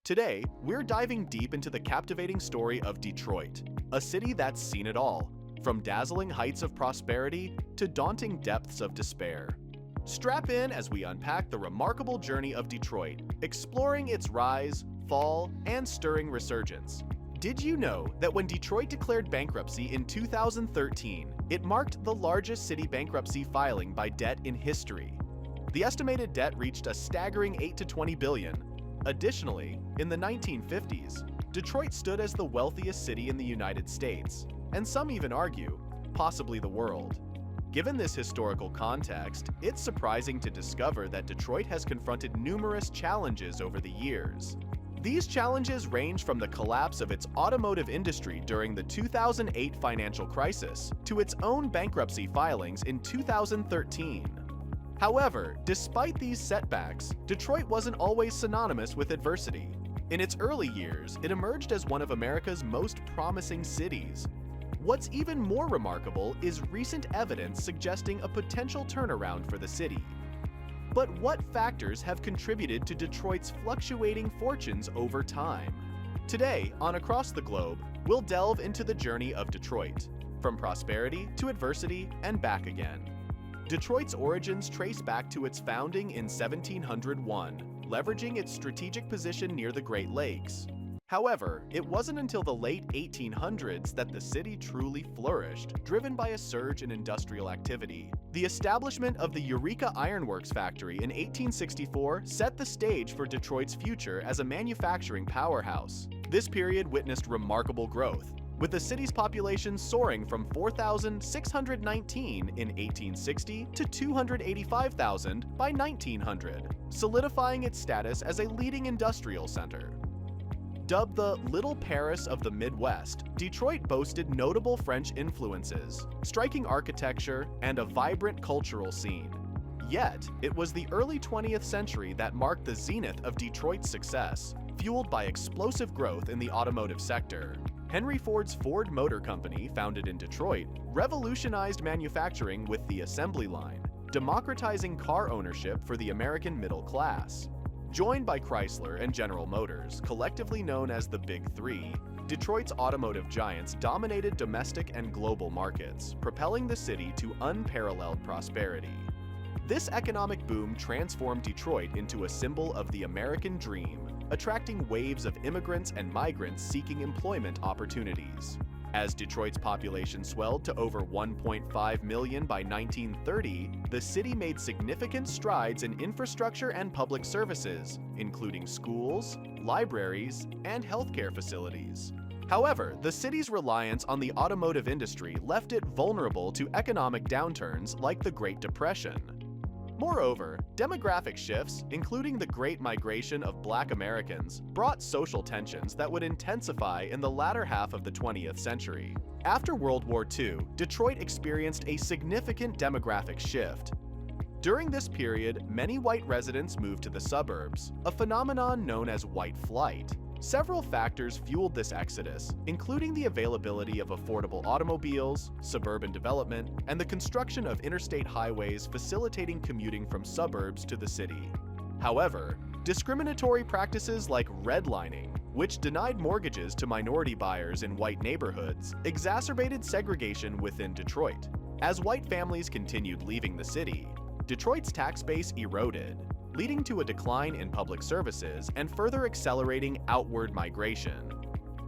Today, we're diving deep into the captivating story of Detroit, a city that's seen it all, from dazzling heights of prosperity to daunting depths of despair. Strap in as we unpack the remarkable journey of Detroit, exploring its rise, fall, and stirring resurgence. Did you know that when Detroit declared bankruptcy in 2013, it marked the largest city bankruptcy filing by debt in history? The estimated debt reached a staggering $8 to $20 billion. Additionally, in the 1950s, Detroit stood as the wealthiest city in the United States, and some even argue, possibly the world. Given this historical context, it's surprising to discover that Detroit has confronted numerous challenges over the years. These challenges range from the collapse of its automotive industry during the 2008 financial crisis to its own bankruptcy filings in 2013. However, despite these setbacks, Detroit wasn't always synonymous with adversity. In its early years, it emerged as one of America's most promising cities. What's even more remarkable is recent evidence suggesting a potential turnaround for the city. But what factors have contributed to Detroit's fluctuating fortunes over time? Today, on Across the Globe, we'll delve into the journey of Detroit, from prosperity to adversity and back again. Detroit's origins trace back to its founding in 1701, leveraging its strategic position near the Great Lakes. However, it wasn't until the late 1800s that the city truly flourished, driven by a surge in industrial activity. The establishment of the Eureka Ironworks factory in 1864 set the stage for Detroit's future as a manufacturing powerhouse. This period witnessed remarkable growth, with the city's population soaring from 4,619 in 1860 to 285,000 by 1900, solidifying its status as a leading industrial center. Dubbed the Little Paris of the Midwest, Detroit boasted notable French influences, striking architecture, and a vibrant cultural scene. Yet, it was the early 20th century that marked the zenith of Detroit's success, fueled by explosive growth in the automotive sector. Henry Ford's Ford Motor Company, founded in Detroit, revolutionized manufacturing with the assembly line, democratizing car ownership for the American middle class. Joined by Chrysler and General Motors, collectively known as the Big Three, Detroit's automotive giants dominated domestic and global markets, propelling the city to unparalleled prosperity. This economic boom transformed Detroit into a symbol of the American dream, attracting waves of immigrants and migrants seeking employment opportunities. As Detroit's population swelled to over 1.5 million by 1930, the city made significant strides in infrastructure and public services, including schools, libraries, and healthcare facilities. However, the city's reliance on the automotive industry left it vulnerable to economic downturns like the Great Depression. Moreover, demographic shifts, including the Great Migration of Black Americans, brought social tensions that would intensify in the latter half of the 20th century. After World War II, Detroit experienced a significant demographic shift. During this period, many white residents moved to the suburbs, a phenomenon known as white flight. Several factors fueled this exodus, including the availability of affordable automobiles, suburban development, and the construction of interstate highways facilitating commuting from suburbs to the city. However, discriminatory practices like redlining, which denied mortgages to minority buyers in white neighborhoods, exacerbated segregation within Detroit. As white families continued leaving the city, Detroit's tax base eroded, leading to a decline in public services and further accelerating outward migration.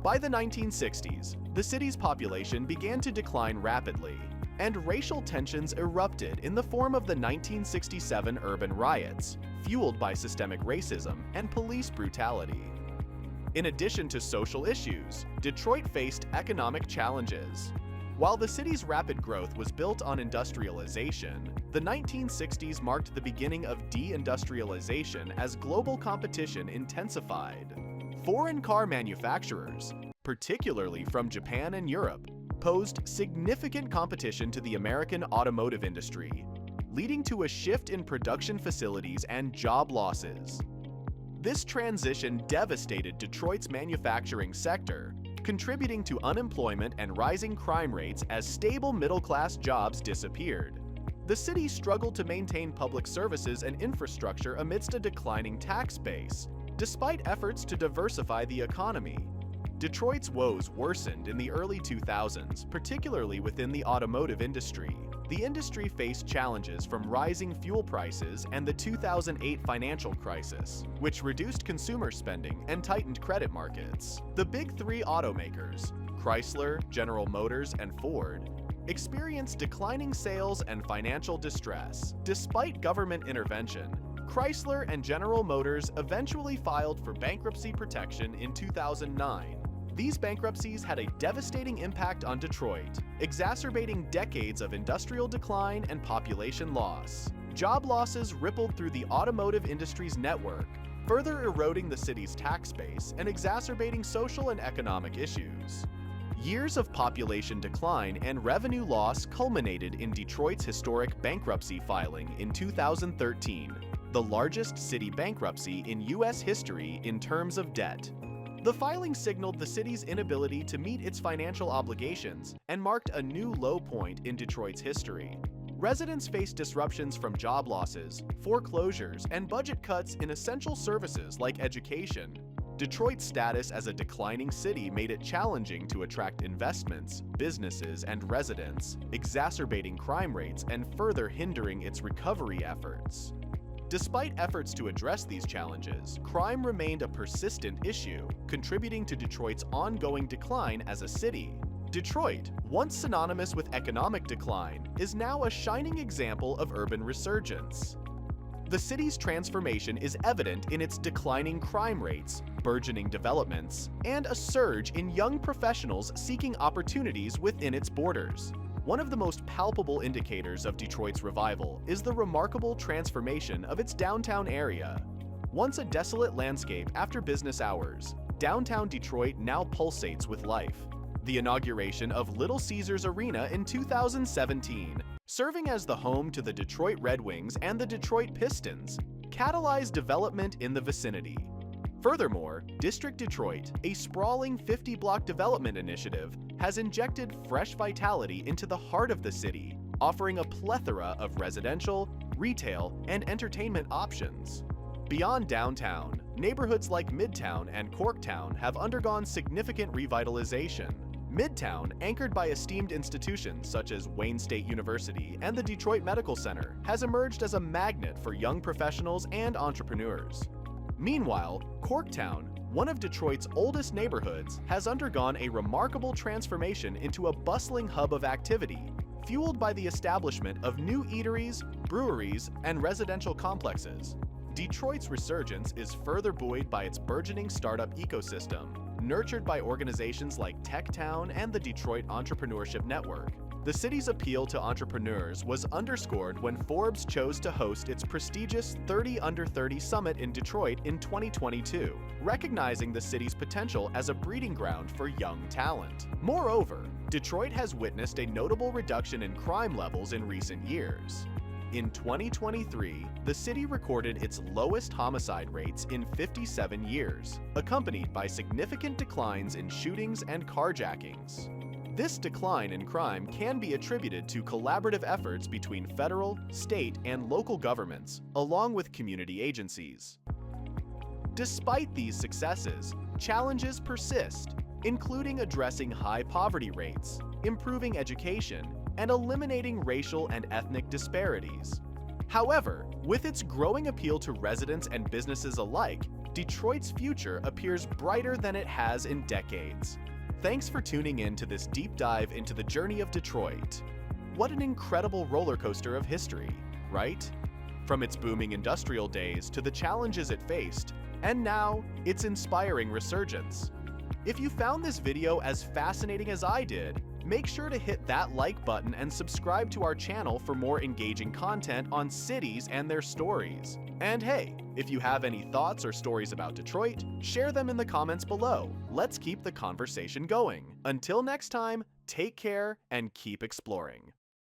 By the 1960s, the city's population began to decline rapidly, and racial tensions erupted in the form of the 1967 urban riots, fueled by systemic racism and police brutality. In addition to social issues, Detroit faced economic challenges. While the city's rapid growth was built on industrialization, the 1960s marked the beginning of deindustrialization as global competition intensified. Foreign car manufacturers, particularly from Japan and Europe, posed significant competition to the American automotive industry, leading to a shift in production facilities and job losses. This transition devastated Detroit's manufacturing sector, contributing to unemployment and rising crime rates as stable middle-class jobs disappeared. The city struggled to maintain public services and infrastructure amidst a declining tax base, Despite efforts to diversify the economy, Detroit's woes worsened in the early 2000s, particularly within the automotive industry. The industry faced challenges from rising fuel prices and the 2008 financial crisis, which reduced consumer spending and tightened credit markets. The big three automakers, Chrysler, General Motors, and Ford, experienced declining sales and financial distress. Despite government intervention, Chrysler and General Motors eventually filed for bankruptcy protection in 2009. These bankruptcies had a devastating impact on Detroit, exacerbating decades of industrial decline and population loss. Job losses rippled through the automotive industry's network, further eroding the city's tax base and exacerbating social and economic issues. Years of population decline and revenue loss culminated in Detroit's historic bankruptcy filing in 2013, the largest city bankruptcy in U.S. history in terms of debt. The filing signaled the city's inability to meet its financial obligations and marked a new low point in Detroit's history. Residents faced disruptions from job losses, foreclosures, and budget cuts in essential services like education. Detroit's status as a declining city made it challenging to attract investments, businesses, and residents, exacerbating crime rates and further hindering its recovery efforts. Despite efforts to address these challenges, crime remained a persistent issue, contributing to Detroit's ongoing decline as a city. Detroit, once synonymous with economic decline, is now a shining example of urban resurgence. The city's transformation is evident in its declining crime rates, burgeoning developments, and a surge in young professionals seeking opportunities within its borders. One of the most palpable indicators of Detroit's revival is the remarkable transformation of its downtown area. Once a desolate landscape after business hours, downtown Detroit now pulsates with life. The inauguration of Little Caesars Arena in 2017, serving as the home to the Detroit Red Wings and the Detroit Pistons, catalyzed development in the vicinity. Furthermore, District Detroit, a sprawling 50-block development initiative, has injected fresh vitality into the heart of the city, offering a plethora of residential, retail, and entertainment options. Beyond downtown, neighborhoods like Midtown and Corktown have undergone significant revitalization. Midtown, anchored by esteemed institutions such as Wayne State University and the Detroit Medical Center, has emerged as a magnet for young professionals and entrepreneurs. Meanwhile, Corktown, one of Detroit's oldest neighborhoods, has undergone a remarkable transformation into a bustling hub of activity, fueled by the establishment of new eateries, breweries, and residential complexes. Detroit's resurgence is further buoyed by its burgeoning startup ecosystem, nurtured by organizations like TechTown and the Detroit Entrepreneurship Network. The city's appeal to entrepreneurs was underscored when Forbes chose to host its prestigious 30 Under 30 Summit in Detroit in 2022, recognizing the city's potential as a breeding ground for young talent. Moreover, Detroit has witnessed a notable reduction in crime levels in recent years. In 2023, the city recorded its lowest homicide rates in 57 years, accompanied by significant declines in shootings and carjackings. This decline in crime can be attributed to collaborative efforts between federal, state, and local governments, along with community agencies. Despite these successes, challenges persist, including addressing high poverty rates, improving education, and eliminating racial and ethnic disparities. However, with its growing appeal to residents and businesses alike, Detroit's future appears brighter than it has in decades. Thanks for tuning in to this deep dive into the journey of Detroit. What an incredible roller coaster of history, right? From its booming industrial days to the challenges it faced, and now, its inspiring resurgence. If you found this video as fascinating as I did, make sure to hit that like button and subscribe to our channel for more engaging content on cities and their stories. And hey, if you have any thoughts or stories about Detroit, share them in the comments below. Let's keep the conversation going. Until next time, take care and keep exploring.